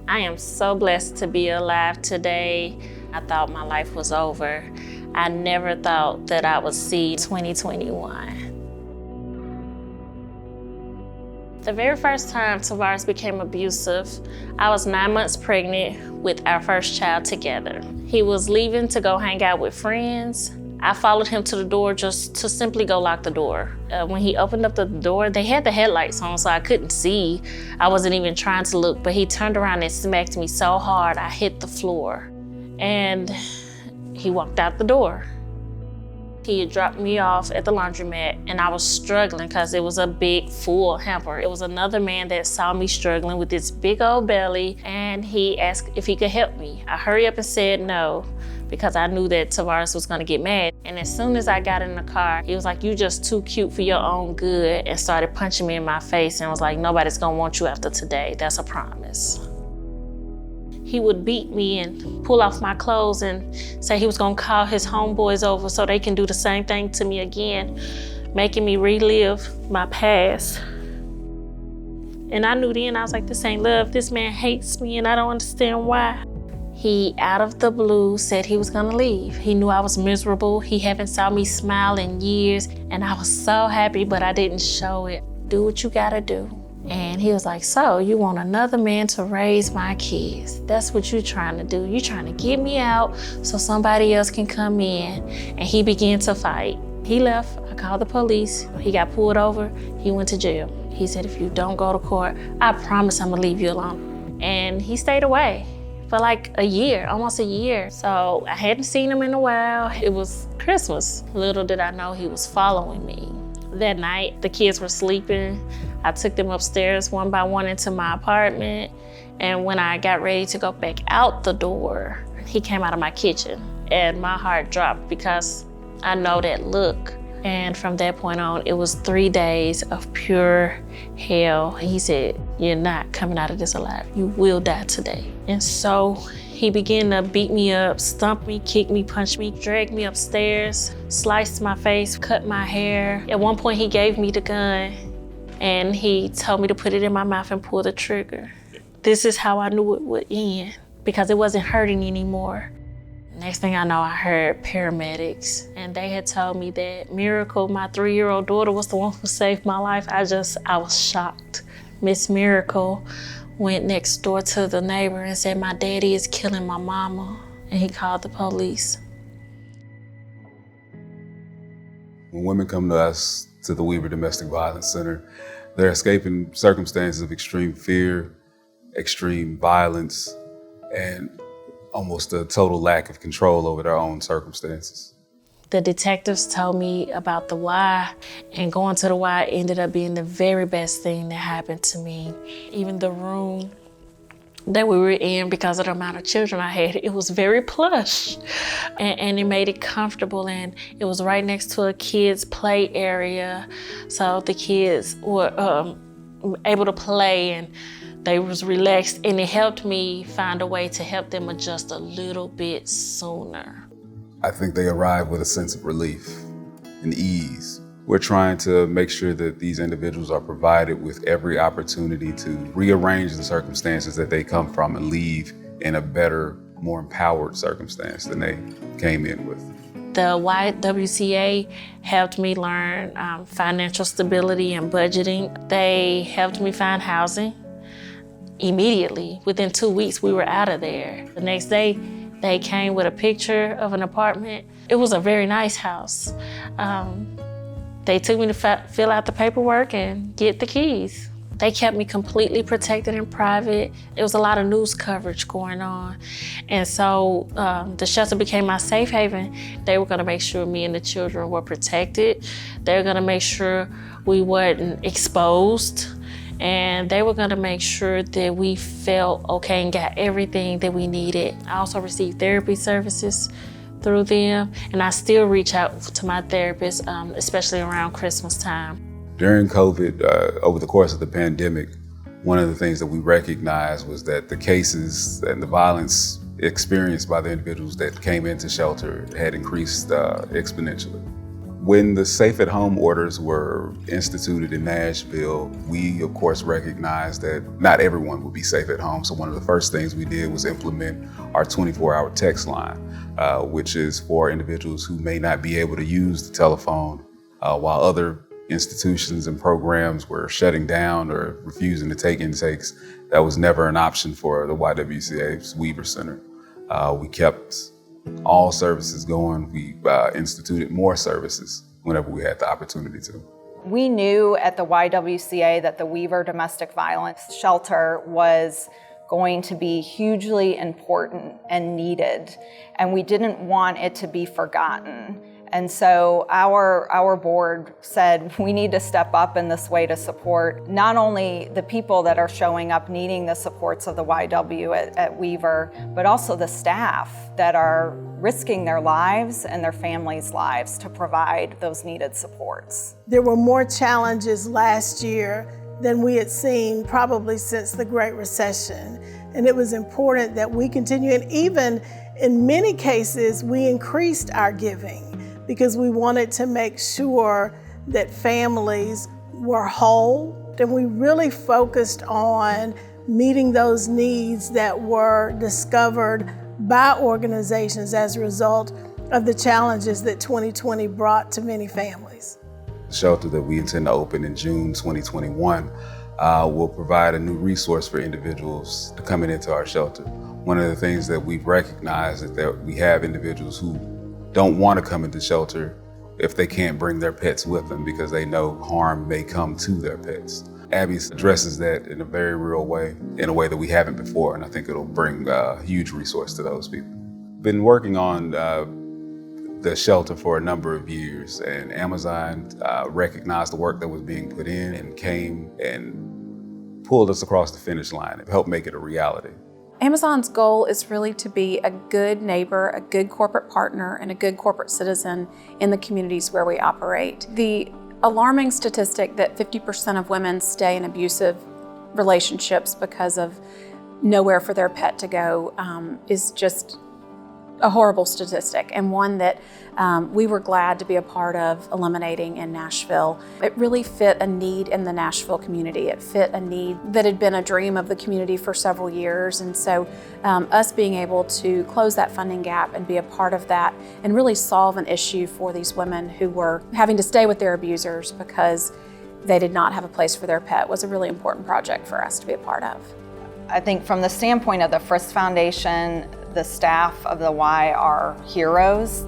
I am so blessed to be alive today. I thought my life was over. I never thought that I would see 2021. The very first time Tavares became abusive, I was 9 months pregnant with our first child together. He was leaving to go hang out with friends. I followed him to the door just to simply go lock the door. When he opened up the door, they had the headlights on, so I couldn't see. I wasn't even trying to look, but he turned around and smacked me so hard, I hit the floor. And he walked out the door. He had dropped me off at the laundromat, and I was struggling because it was a big, full hamper. It was another man that saw me struggling with this big old belly, and he asked if he could help me. I hurried up and said no, because I knew that Tavares was gonna get mad. And as soon as I got in the car, he was like, "You just too cute for your own good," and started punching me in my face and was like, "Nobody's gonna want you after today, that's a promise." He would beat me and pull off my clothes and say he was gonna call his homeboys over so they can do the same thing to me again, making me relive my past. And I knew then, I was like, this ain't love. This man hates me and I don't understand why. He, out of the blue, said he was gonna leave. He knew I was miserable. He haven't saw me smile in years, and I was so happy, but I didn't show it. Do what you gotta do. And he was like, "So you want another man to raise my kids? That's what you're trying to do. You're trying to get me out so somebody else can come in." And he began to fight. He left, I called the police. He got pulled over, he went to jail. He said, "If you don't go to court, I promise I'm gonna leave you alone." And he stayed away for like a year, almost a year. So I hadn't seen him in a while. It was Christmas. Little did I know he was following me. That night, the kids were sleeping. I took them upstairs one by one into my apartment. And when I got ready to go back out the door, he came out of my kitchen. And my heart dropped because I know that look. And from that point on, it was 3 days of pure hell. He said, "You're not coming out of this alive. You will die today." And so he began to beat me up, stomp me, kick me, punch me, drag me upstairs, sliced my face, cut my hair. At one point, he gave me the gun and he told me to put it in my mouth and pull the trigger. This is how I knew it would end, because it wasn't hurting anymore. Next thing I know, I heard paramedics, and they had told me that Miracle, my 3-year-old daughter, was the one who saved my life. I was shocked. Miss Miracle went next door to the neighbor and said, "My daddy is killing my mama," and he called the police. When women come to us, to the Weaver Domestic Violence Center, they're escaping circumstances of extreme fear, extreme violence, and almost a total lack of control over their own circumstances. The detectives told me about the Y, and going to the Y ended up being the very best thing that happened to me. Even the room that we were in, because of the amount of children I had, it was very plush, and it made it comfortable, and it was right next to a kids' play area, so the kids were able to play, and they was relaxed, and it helped me find a way to help them adjust a little bit sooner. I think they arrive with a sense of relief and ease. We're trying to make sure that these individuals are provided with every opportunity to rearrange the circumstances that they come from and leave in a better, more empowered circumstance than they came in with. The YWCA helped me learn financial stability and budgeting. They helped me find housing immediately. Within 2 weeks, we were out of there. The next day, they came with a picture of an apartment. It was a very nice house. They took me to fill out the paperwork and get the keys. They kept me completely protected and private. There was a lot of news coverage going on. And so the shelter became my safe haven. They were gonna make sure me and the children were protected. They were gonna make sure we wasn't exposed. And they were gonna make sure that we felt okay and got everything that we needed. I also received therapy services through them, and I still reach out to my therapist, especially around Christmas time. During COVID, over the course of the pandemic, one of the things that we recognized was that the cases and the violence experienced by the individuals that came into shelter had increased exponentially. When the safe at home orders were instituted in Nashville, we of course recognized that not everyone would be safe at home. So one of the first things we did was implement our 24-hour text line, which is for individuals who may not be able to use the telephone while other institutions and programs were shutting down or refusing to take intakes. That was never an option for the YWCA's Weaver Center. We kept all services going. We instituted more services whenever we had the opportunity to. We knew at the YWCA that the Weaver Domestic Violence Shelter was going to be hugely important and needed, and we didn't want it to be forgotten. And so our board said we need to step up in this way to support not only the people that are showing up needing the supports of the YW at Weaver, but also the staff that are risking their lives and their families' lives to provide those needed supports. There were more challenges last year than we had seen probably since the Great Recession. And it was important that we continue, and even in many cases, we increased our giving, because we wanted to make sure that families were whole. And we really focused on meeting those needs that were discovered by organizations as a result of the challenges that 2020 brought to many families. The shelter that we intend to open in June 2021 will provide a new resource for individuals to coming into our shelter. One of the things that we've recognized is that we have individuals who don't want to come into shelter if they can't bring their pets with them because they know harm may come to their pets. Abby addresses that in a very real way, in a way that we haven't before, and I think it'll bring a huge resource to those people. Been working on the shelter for a number of years, and Amazon recognized the work that was being put in and came and pulled us across the finish line and helped make it a reality. Amazon's goal is really to be a good neighbor, a good corporate partner, and a good corporate citizen in the communities where we operate. The alarming statistic that 50% of women stay in abusive relationships because of nowhere for their pet to go is just a horrible statistic, and one that we were glad to be a part of eliminating in Nashville. It really fit a need in the Nashville community. It fit a need that had been a dream of the community for several years, and so us being able to close that funding gap and be a part of that and really solve an issue for these women who were having to stay with their abusers because they did not have a place for their pet was a really important project for us to be a part of. I think from the standpoint of the Frist Foundation, the staff of the Y are heroes.